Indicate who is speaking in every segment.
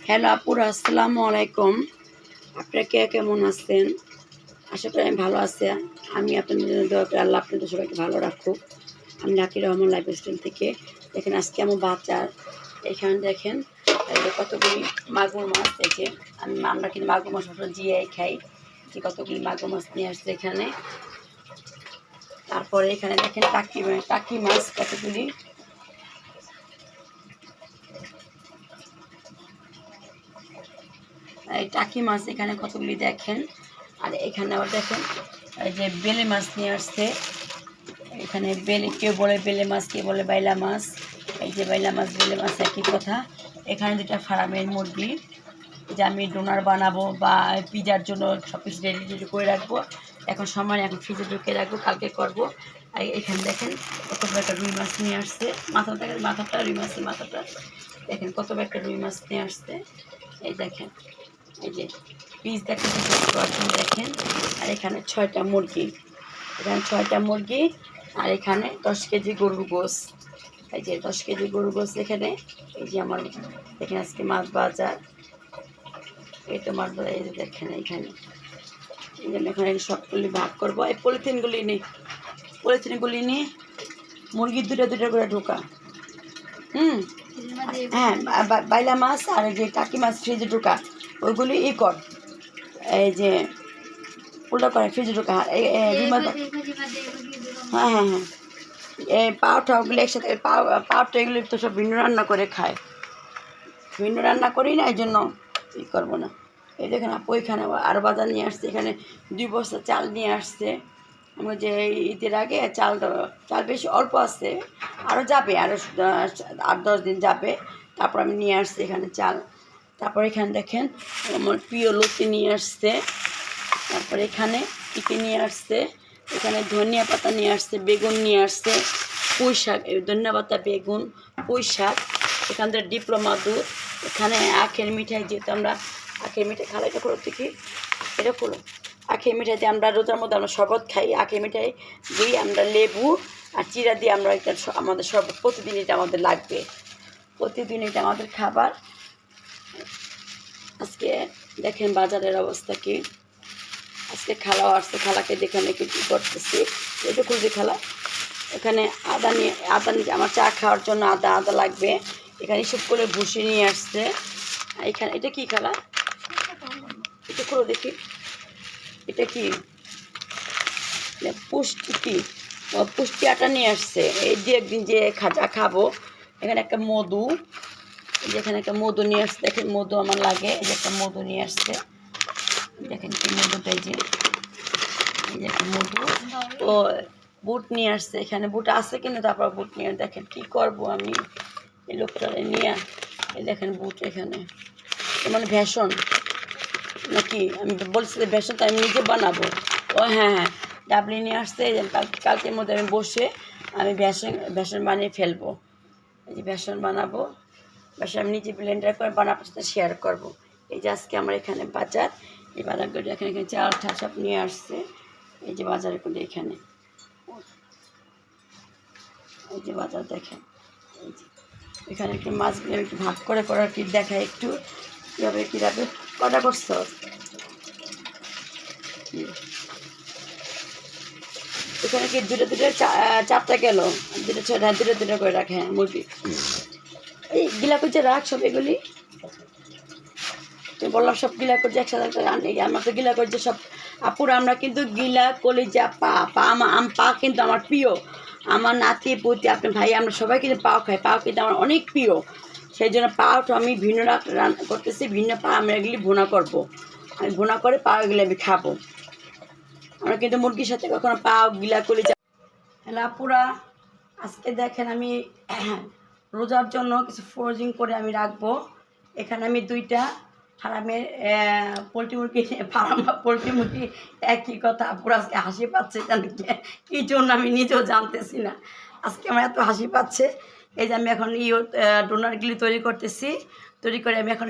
Speaker 1: Hello আপুরা, আসসালামু আলাইকুম। আপনারা কে কেমন আছেন? আশা করি আমি ভালো আছি। আমি আপনাদের জন্য দোয়া করি আল্লাহ আপনাদের সবাইকে ভালো রাখুক। আমি নাকির রহমান লাইফস্টাইল থেকে। দেখেন আজকে আমার বাজার, এখানে দেখেন এই যে কতগুলি মাগুর মাছ। এই যে আমরা কিন্তু মাগুর মাছ জিয়াই খাই। যে কতগুলি মাগুর মাছ নিয়ে আসছে এখানে। তারপরে এখানে দেখেন টাকি মাছ কতগুলি। এই টাকি মাছ এখানে কতগুলি দেখেন। আর এখানে আবার দেখেন এই যে বেলে মাছ নিয়ে আসছে। এখানে বেলে, কেউ বলে বেলে মাছ, কেউ বলে বাইলা মাছ। এই যে বাইলা মাছ বেলে মাছ একই কথা। এখানে দুটা ফার্মের মুরগি, যে আমি ডোনার বানাবো বা পিজার জন্য সব কিছু রেডি করে রাখবো। এখন সময়, এখন ফ্রিজে ঢুকে রাখবো, কালকে করবো। আর এখানে দেখেন কত বড় একটা রুই মাছ নিয়ে আসছে। মাথাটা রুই মাছের মাথাটা দেখেন কত বড় একটা রুই মাছ নিয়ে আসছে। এই দেখেন, এই যে পিস দেখেন দেখেন। আর এখানে 6টা মুরগি, এখানে 6টা মুরগি। আর এখানে 10 কেজি গরুর গোস। এই যে 10 কেজি গরুর গোস এখানে। এই যে আমার এখানে আজকে মাছ বাজার, এই তো মাছ বাজার। এই যে দেখেন এইখানে, এই যে এখানে সবগুলি ভাগ করবো। এই পলিথিনগুলি নিয়ে মুরগির দুটো করে ঢোকা। হ্যাঁ, বাইলা মাছ আর যে টাকি মাছ ফ্রিজে ঢোকা, ওইগুলি কর। এই যে উল্টা করে ফ্রিজে ঢোকা। রুই মাছ, হ্যাঁ হ্যাঁ হ্যাঁ, এই পাউটা ওগুলো একসাথে, পাউটা এগুলো তো সব ভিন্ন রান্না করে খায়। ভিন্ন রান্না করি না, এই জন্য করবো না। এই দেখেন আপু এখানে আরও বাজার নিয়ে আসছে। এখানে 2 বস্তা চাল নিয়ে আসছে। আমরা যে ঈদের আগে চাল বেশি অল্প আসছে, আরও যাবে, আরও 8-10 দিন যাবে। তারপর আমি নিয়ে আসছি এখানে চাল। তারপর এখানে দেখেন আমার প্রিয় লতি নিয়ে আসছে। তারপরে এখানে কী নিয়ে আসছে, এখানে ধনিয়া পাতা নিয়ে আসছে, বেগুন নিয়ে আসছে, পুঁই শাক, ধনিয়া পাতা, বেগুন, পুঁই শাক। এখান থেকে ডিপ্লোমা দুধ, এখানে আখের মিঠাই, যেহেতু আমরা আখের মিঠাই খাই। এটা করো দেখি, এটা করো। আখের মিঠাইতে আমরা রোজার মধ্যে আমরা শরবত খাই। আখের মিঠাই দিই আমরা, লেবু আর চিরা দিয়ে আমরা এটা আমাদের শরবত প্রতিদিন, এটা আমাদের লাগবে, প্রতিদিন এটা আমাদের খাবার। আজকে দেখেন বাজারের অবস্থা কি। আজকে খালাও আসছে, খালাকে দেখে আমি কী করতেছি। এটা খুলছি খালা। এখানে আদা নিয়ে আমার চা খাওয়ার জন্য আদা লাগবে। এখানে সব করে ভুসি নিয়ে আসছে। এখানে এটা কি খালা, এটা খুলো দেখি, এটা কি পুষ্টি আটা নিয়ে আসছে। এই যে একদিন যে খাজা খাবো। এখানে একটা মধু, যেখানে একটা মধু নিয়ে আসছে। দেখেন মধু আমার লাগে, এই যে একটা মধু নিয়ে আসছে। দেখেন কি মধুটা, এই যে একটা মধু। তো বুট নিয়ে আসছে, এখানে বুট আছে কিনা, তারপর বুট নিয়ে দেখেন কি করব আমি এই লোকটা নিয়ে। এই দেখেন বুট এখানে, মানে ভেষণ নাকি, আমি বলছি ভেষণ তো আমি নিজে বানাবো। ও হ্যাঁ হ্যাঁ, ডাবলি নিয়ে আসছে। কালকের মধ্যে আমি বসে আমি ভেষণ বানিয়ে ফেলবো। এই যে ভেষণ বানাবো, বেশ আমি নিজে ব্লেন্ডার করে বানাবো, সাথে শেয়ার করবো। এই যে আজকে আমার এখানে বাজার, এই বাজারগুলো এখানে চাল ঠাল সব নিয়ে আসছে। এই যে বাজার করে এখানে, এই যে বাজার দেখেন। এই যে এখানে একটু মাছগুলো একটু ভাগ করে কি দেখায় একটু কীভাবে কটা করছো। এখানে কি দুটো 4টা গেল, দুটো করে রাখে। হ্যাঁ মুরগি, এই গিলা করছে রাখ সব এগুলি। তো বললাম সব গিলা করছে একসাথে রান্না। আমার তো গিলা করছে সব আপুরা। আমরা কিন্তু গিলা কলিজা পা কিন্তু আমার প্রিয়। আমার নাতি পুতি, আপনার ভাই, আমরা সবাই কিন্তু পাও খাই। পাও কিন্তু আমার অনেক প্রিয়। সেই জন্য পাওটা আমি ভিন্ন রান্না করতেছি। ভিন্ন পা আমরা এগুলি ভুনা করবো। আমি ভুনা করে পাও এগুলি আমি খাবো। আমরা কিন্তু মুরগির সাথে কখনো পাও গিলা কলিজা। হ্যালো আপুরা, আজকে দেখেন আমি রোজার জন্য কিছু ফ্রোজিং করে আমি রাখবো। এখানে আমি 2টা ফার্মের পোলট্রি মুরগি একই কথা। পুরো আজকে হাসি পাচ্ছে, জানি কী জন্য আমি নিজেও জানতেছি না। আজকে আমার এত হাসি পাচ্ছে। এই যে আমি এখন ডোনারগুলি তৈরি করতেছি। তৈরি করে আমি এখন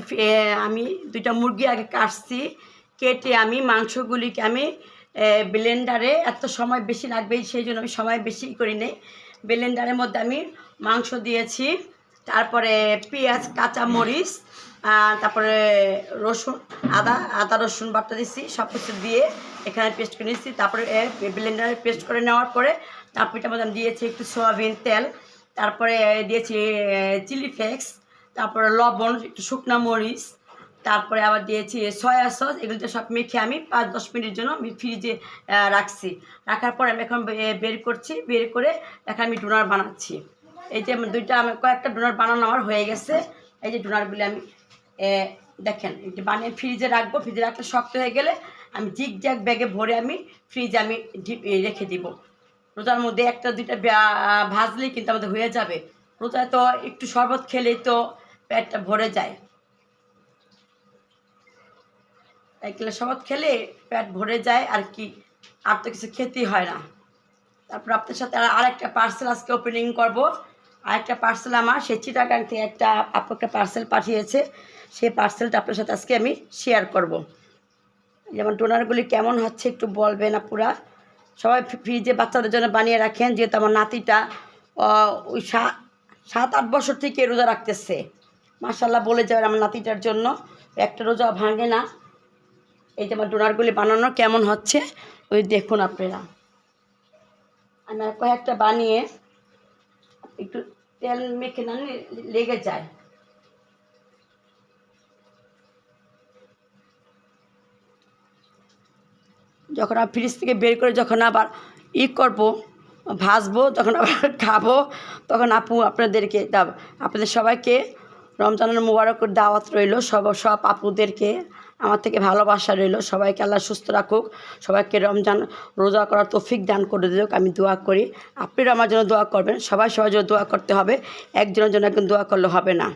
Speaker 1: আমি 2টা মুরগি আগে কাটছি। কেটে আমি মাংসগুলিকে আমি ব্লেন্ডারে, এত সময় বেশি লাগবে সেই জন্য আমি সময় বেশি করি নেই। ব্লেন্ডারের মধ্যে আমি মাংস দিয়েছি। তারপরে পেঁয়াজ, কাঁচা মরিচ, তারপরে রসুন, আদা রসুন বাটা দিচ্ছি, সব কিছু দিয়ে এখানে পেস্ট করে নিচ্ছি। তারপরে ব্লেন্ডারে পেস্ট করে নেওয়ার পরে তারপর এটার মধ্যে আমি দিয়েছি একটু সয়াবিন তেল, তারপরে দিয়েছি চিলি ফ্লেক্স, তারপরে লবণ, একটু শুকনো মরিচ, তারপরে আবার দিয়েছি সয়া সস। এগুলোতে সব মেখে আমি 5-10 মিনিটের জন্য আমি ফ্রিজে রাখছি। রাখার পর আমি এখন বের করছি, বের করে এখন আমি ডোনার বানাচ্ছি। এই যে আমার কয়েকটা ডোনার বানানো আমার হয়ে গেছে। এই যে ডোনারগুলি আমি দেখেন এই যে বানিয়ে ফ্রিজে রাখবো। ফ্রিজে রাখলে শক্ত হয়ে গেলে আমি জিগজ্যাগ ব্যাগে ভরে আমি ফ্রিজে আমি রেখে দিব। রোজার মধ্যে 1-2টা ভাজলেই কিন্তু আমাদের হয়ে যাবে। রোজায় তো একটু শরবত খেলেই তো পেটটা ভরে যায়, এক গ্লাস শরবত খেলে পেট ভরে যায় আর কি, আর তো কিছু খেতেই হয় না। তারপর আপনার সাথে আরেকটা পার্সেল আজকে ওপেনিং করব। আরেকটা পার্সেল আমার সেই চিটাগাং থেকে আপু একটা পার্সেল পাঠিয়েছে, সেই পার্সেলটা আপনার সাথে আজকে আমি শেয়ার করব। যেমন ডোনারগুলি কেমন হচ্ছে একটু বলবেন আপুরা। সবাই ফ্রিজে বাচ্চাদের জন্য বানিয়ে রাখেন, যেহেতু আমার নাতিটা ওই 7-8 বছর থেকে রোজা রাখতেছে। মাশাল্লাহ বলে যাবেন আমার নাতিটার জন্য একটা রোজা ভাঙে না। এই যে আমার ডোনারগুলি বানানো কেমন হচ্ছে ওই দেখুন আপনারা। আমি কয়েকটা বানিয়ে একটু তেল মেখে না লেগে যায়। যখন আমি ফ্রিজ থেকে বের করে যখন আবার করবো, ভাজবো, যখন আবার খাবো, তখন আপু আপনাদেরকে আপনাদের সবাইকে রমজানের মুবারকের দাওয়াত রইল। সব আপুদেরকে আমার থেকে ভালোবাসা রইল। সবাইকে আল্লাহ সুস্থ রাখুক, সবাইকে রমজান রোজা করার তৌফিক দান করে দিক, আমি দোয়া করি। আপনারা আমার জন্য দোয়া করবেন। সবার জন্য দোয়া করতে হবে, একজনের জন্য একজন দোয়া করলে হবে না,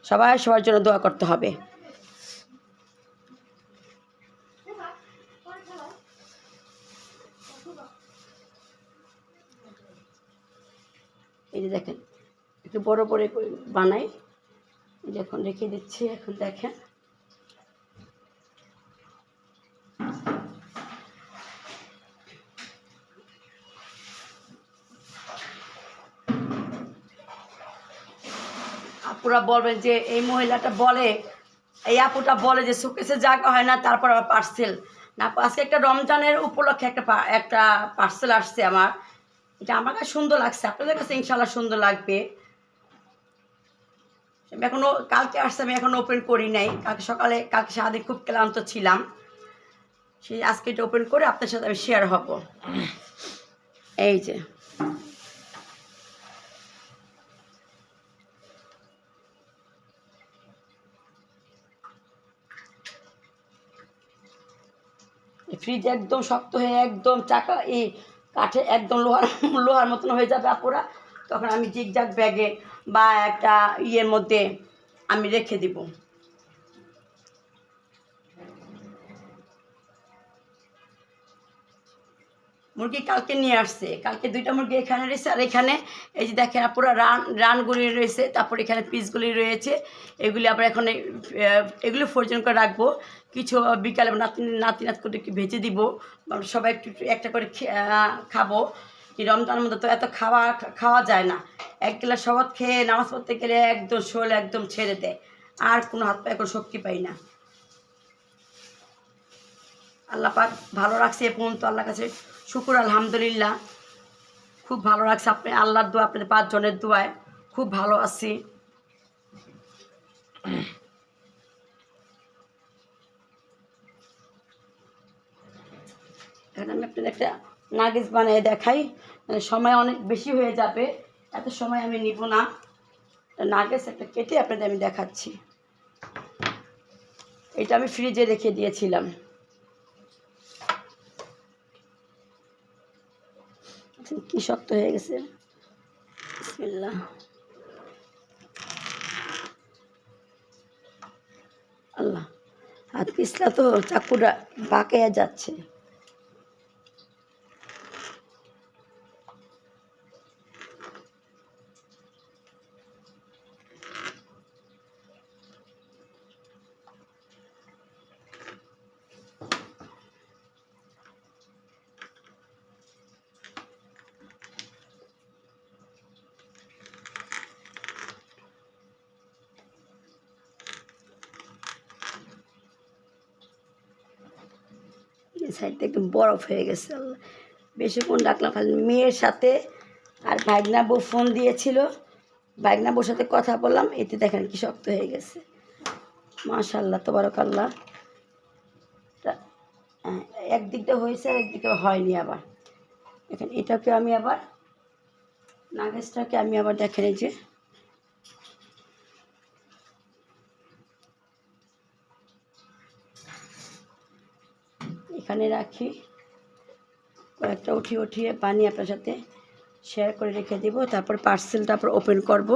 Speaker 1: সবার জন্য দোয়া করতে হবে। এই যে দেখেন একটু বড় বড় করে বানাই, যখন রেখে দিচ্ছি। এখন দেখেন আপুরা বলবেন যে এই মহিলাটা বলে, এই আপুটা বলে যে শোকেসে জায়গা হয় না, তারপর আবার পার্সেল না। আজকে একটা রমজানের উপলক্ষে একটা পার্সেল আসছে আমার। এটা আমার কাছে সুন্দর লাগছে, আপনাদের কাছে ইনশাল্লাহ সুন্দর লাগবে। এখনও কালকে আসছে, আমি এখন ওপেন করি নাই। কালকে সারাদিন খুব ক্লান্ত ছিলাম, সেই আজকে এটা ওপেন করে আপনার সাথে আমি শেয়ার হব। এই যে ফ্রিজ একদম শক্ত হয়ে একদম চাকা কাঠে একদম লোহার মতন হয়ে যাবে আপুরা, তখন আমি জিগজাগ ব্যাগে বা একটা মধ্যে আমি রেখে দিব। মুরগি কালকে নিয়ে আসছে, কালকে 2টা মুরগি এখানে রয়েছে, আর এখানে এই যে দেখেন পুরো রানগুলি রয়েছে, তারপর এখানে পিসগুলি রয়েছে। এগুলি আবার এখন এগুলো ফ্রোজেন করে রাখবো। কিছু বিকালে নাতি করে একটু ভেজে দিব, সবাই একটু একটা করে খাবো। কি রমজানের মধ্যে তো এত খাওয়া যায় না। 1 গ্লাস শরবত খেয়ে নামাজ পড়তে গেলে একদম শোল একদম ছেড়ে দেয়, আর কোনো হাত পায়ে কোনো শক্তি পাই না। আল্লাহ পাক ভালো রাখছে এ পর্যন্ত, আল্লাহর কাছে শুকুর আলহামদুলিল্লাহ। খুব ভালো রাখছে, আপনি আল্লাহর দোয়া, আপনাদের 5 জনের দোয়ায় খুব ভালো আছি। এখন আমি আপনাদের একটা নাগেটস বানিয়ে দেখাই, সময় অনেক বেশি হয়ে যাবে, এত সময় আমি নিব না। নাগেটস একটা কেটে আপনাদের আমি দেখাচ্ছি। এটা আমি ফ্রিজে রেখে দিয়েছিলাম। কি শক্ত হয়ে গেছে, বিসমিল্লাহ। আল্লাহ, হাত পিছলা তো চাকুটা বাঁকে যাচ্ছে। সাইডটা একদম বরফ হয়ে গেছে। আল্লাহ, বেশিক্ষণ রাখলাম খালি মেয়ের সাথে আর ভাগনা বউ ফোন দিয়েছিল, ভাগনা বউর সাথে কথা বললাম, এতে দেখেন কি শক্ত হয়ে গেছে। মাশাআল্লাহ তাবারাকাল্লাহ। একদিকটা হয়েছে আর একদিকে হয়নি। আবার দেখেন এটাকে আমি আবার নাগেজটাকে আমি আবার দেখেন এই যে এখানে রাখি, কয়েকটা উঠিয়ে পানি আপনার সাথে শেয়ার করে রেখে দিব। তারপর পার্সেলটা তারপর ওপেন করব।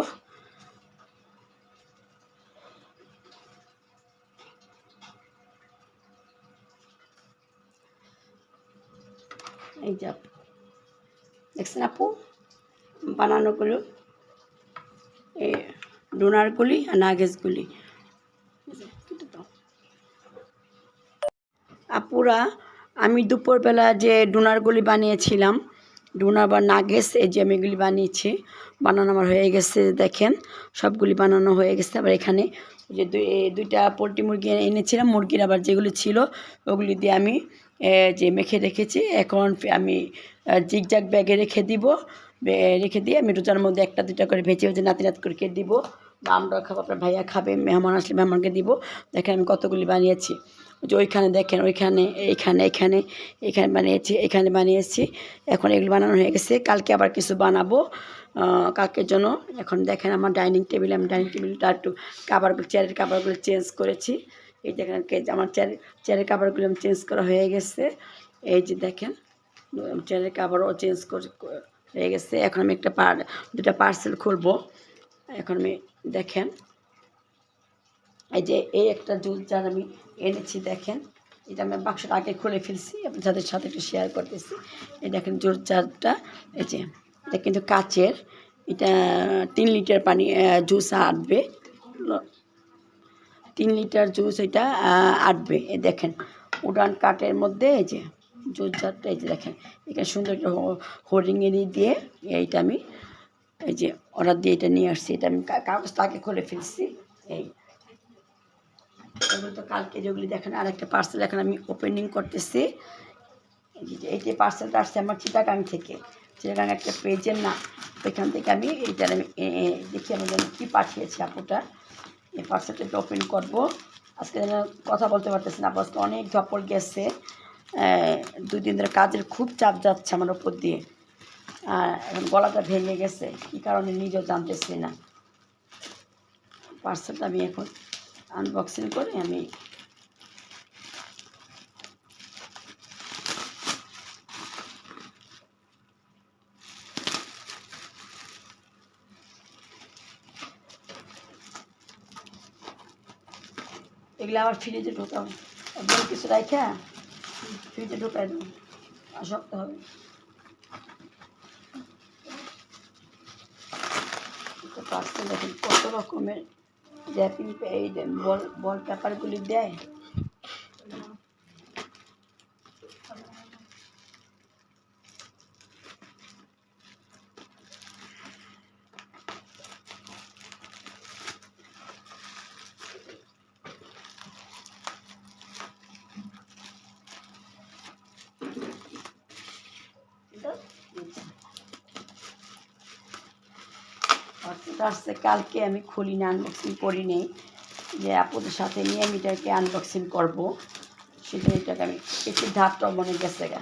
Speaker 1: এই যে দেখছেন আপু বানানোগুলো, এই ডোনারগুলি আর নাগেজগুলি। আপুরা আমি দুপুরবেলা যে ডোনারগুলি বানিয়েছিলাম, ডোনার বা নাগেস, এই যে আমি এগুলি বানিয়েছি, বানানো আমার হয়ে গেছে। দেখেন সবগুলি বানানো হয়ে গেছে। আবার এখানে যে দুইটা পোলট্রি মুরগি এনেছিলাম, মুরগির আবার যেগুলি ছিল ওগুলি দিয়ে আমি যে মেখে রেখেছি। এখন আমি জিগজ্যাগ ব্যাগে রেখে দিব, রেখে দিয়ে আমি রোজার মধ্যে একটা দুইটা করে ভেজে ভেজে নাতি করে দিব, বা আমরাও খাবো, আপনার ভাইয়া খাবে, মেহমান আসলে মেহমানকে দিব। দেখেন আমি কতগুলি বানিয়েছি। যে ওইখানে দেখেন, ওইখানে এইখানে এখানে এখানে বানিয়েছি, এখানে বানিয়েছি। এখন এগুলো বানানো হয়ে গেছে, কালকে আবার কিছু বানাবো কালকের জন্য। এখন দেখেন আমার ডাইনিং টেবিল, আমি ডাইনিং টেবিলটা একটু কাভারগুলো, চেয়ারের কাভারগুলো চেঞ্জ করেছি। এই দেখেন আমার চেয়ারের কাভারগুলো আমি চেঞ্জ করা হয়ে গেছে। এই যে দেখেন চেয়ারের কাভারও চেঞ্জ হয়ে গেছে। এখন আমি দুটা পার্সেল খুলবো। এখন আমি দেখেন এই যে এই একটা জুস জার আমি এনেছি, দেখেন এটা আমি বাক্সটা আগে খুলে ফেলছি, আপনাদের সাথে একটু শেয়ার করতেছি। এই দেখেন জুস জারটা, এই যে এটা কিন্তু কাচের, এটা 3 লিটার পানি জুস আটবে, 3 লিটার জুস এটা আটবে। এ দেখেন উডান কাঠের মধ্যে এই যে জুস জারটা, এই যে দেখেন এখানে সুন্দর একটা হোর্ডিংয়ে দিয়ে এইটা আমি এই যে অর্ডার দিয়ে এটা নিয়ে আসছি। এটা আমি কাগজটা আগে খুলে ফেলছি। এই এগুলো তো কালকে যেগুলি দেখেন, আর একটা পার্সেল এখন আমি ওপেনিং করতেছি। এই যে পার্সেলটা আসছে আমার চিটাগাং থেকে, চিটাগাং একটা পেজের না, ওইখান থেকে আমি এইটা আমি দেখি আমার জন্য কী পাঠিয়েছি আপুটা। এই পার্সেলটা ওপেন করব। আজকে যেন কথা বলতে পারতেছি না, আজকে অনেক ধপল গেছে, 2 দিন ধরে কাজের খুব চাপ যাচ্ছে আমার ওপর দিয়ে, আর এখন গলাটা ভেঙে গেছে, কী কারণে নিজেও জানতেছি না। পার্সেলটা আমি এখন আনবক্সিং করে আমি এগুলো আবার ফ্রিজে ঢোকাবো, একদম কিছু রাখা ফ্রিজে ঢোকাই দেবো, শক্ত হবে। পার্সেল দেখেন কত রকমের র্যাপিং, এই বল পেপারগুলি দেয়। আসছে কালকে আমি খুলি না, আনবক্সিং করি নেই, যে আপুদের সাথে নিয়ে আমি এটাকে আনবক্সিং করবো, সেটা এটাকে আমি একটু ধাপটা মনে গেছে গা।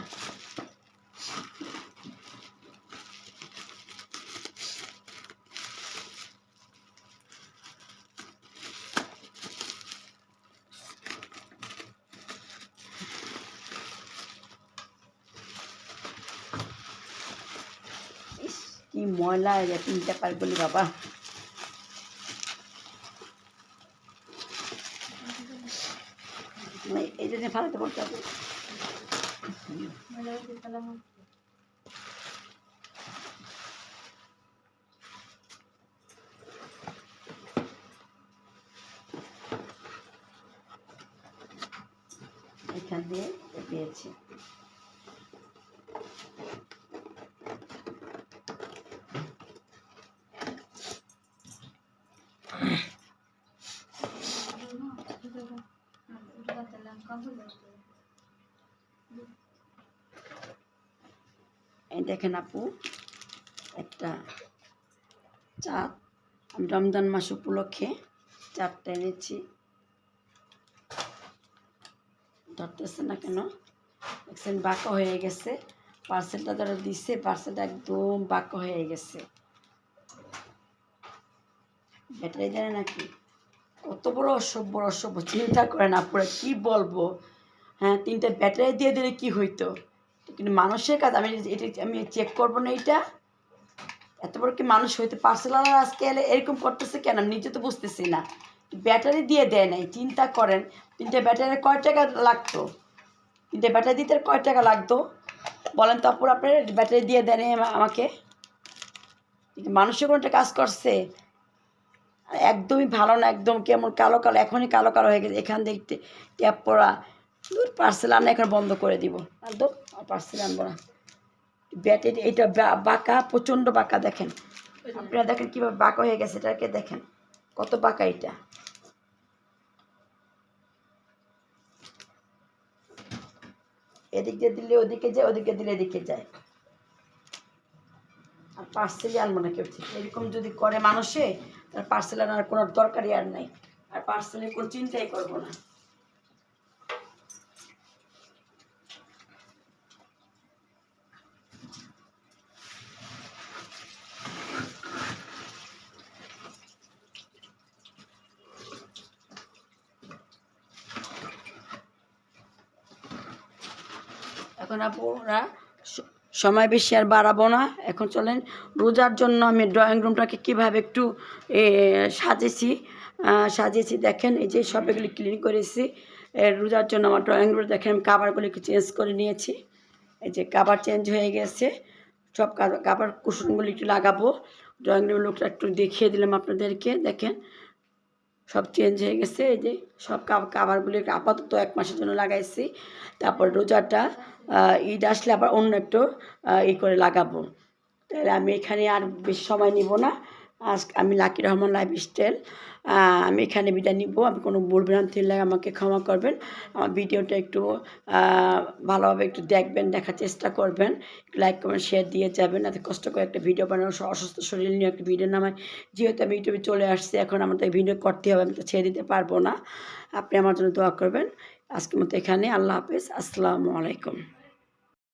Speaker 1: কি ময়লা র্যাপিং পেপারগুলি বাবা। এই জন্য ফালাতে পড়তে হবে। এখান দিয়ে পেয়েছি। দেখেন আপু একটা চাঁদ, আমি রমজান মাস উপলক্ষে চাঁদটা এনেছি, ধরতেছে না কেন, দেখছেন বাঁকা হয়ে গেছে। পার্সেলটা যারা দিচ্ছে পার্সেলটা একদম বাঁকা হয়ে গেছে। ব্যাটারি দেয় নাকি, কত বড় অসভ্য চিন্তা করেন আপনারা, কি বলবো। হ্যাঁ, 3টা ব্যাটারি দিয়ে দিলে কি হইতো, কিন্তু মানুষের কাজ। আমি চেক করবো না, এটা এত বড় কি মানুষ হইতে, পার্সেলার আজকে এলে এরকম করতেছে কেন, আমি নিজে তো বুঝতেছি না। ব্যাটারি দিয়ে দেয় নাই, চিন্তা করেন 3টে ব্যাটারি কয় টাকা লাগতো, 3টে ব্যাটারি দিতে কয় টাকা লাগতো বলেন তো আপুর, আপনার ব্যাটারি দিয়ে দেন আমাকে। মানুষের কোনো একটা কাজ করছে, একদমই ভালো না, একদম কেমন কালো কালো, এখনই কালো কালো হয়ে গেছে। এখান থেকে ট্যাপ পড়া, দূর পার্সেল আনা এখন বন্ধ করে দিব, একদম পার্সেল আনবো না। ব্যাটারি এটা বাঁকা, প্রচণ্ড বাঁকা, দেখেন আপনারা, দেখেন কীভাবে বাঁকা হয়ে গেছে, এটাকে দেখেন কত বাঁকা এটা। এদিক দিয়ে দিলে ওদিকে যায়, ওদিকে দিলে এদিকে যায়। আর পার্সেলই আনবো না কেউ থেকে, এরকম যদি করে মানুষে, তার পার্সেল আনার কোনো দরকারই আর নাই, আর পার্সেলের কোনো চিন্তাই করবো না। এখন আপনারা সময় বেশি আর বাড়াবো না, এখন চলেন রোজার জন্য আমি ড্রয়িং রুমটাকে কীভাবে একটু সাজিয়েছি দেখেন। এই যে সব এগুলি ক্লিন করেছি রোজার জন্য। আমার ড্রয়িং রুম দেখেন, আমি কাভারগুলো একটু চেঞ্জ করে নিয়েছি, এই যে কাভার চেঞ্জ হয়ে গেছে, সব কাভার কুশনগুলো একটু লাগাবো। ড্রয়িং রুমের লোকটা একটু দেখিয়ে দিলাম আপনাদেরকে, দেখেন সব চেঞ্জ হয়ে গেছে। এই যে সব কাভারগুলি আপাতত 1 মাসের জন্য লাগাইছি, তারপর রোজাটা ঈদ আসলে আবার অন্য একটু করে লাগাবো। তাহলে আমি এখানে আর বেশি সময় নিব না। আমি লাকি রহমান লাইফস্টাইল, আমি এখানে বিদায় নিব। আমি কোনো ভুল ভ্রান্তি হলে আমাকে ক্ষমা করবেন। আমার ভিডিওটা একটু ভালোভাবে একটু দেখবেন, দেখার চেষ্টা করবেন, লাইক কমেন্ট শেয়ার দিয়ে যাবেন। এত কষ্ট করে একটা ভিডিও বানানো, অসুস্থ শরীর নিয়ে একটা ভিডিও নামায়, যেহেতু আমি ইউটিউবে চলে আসছি, এখন আমাদের ভিডিও করতে হবে, আমি তো ছেড়ে দিতে পারবো না। আপনি আমার জন্য দোয়া করবেন। আজকের মতো এখানে, আল্লাহ হাফেজ, আসসালামু আলাইকুম।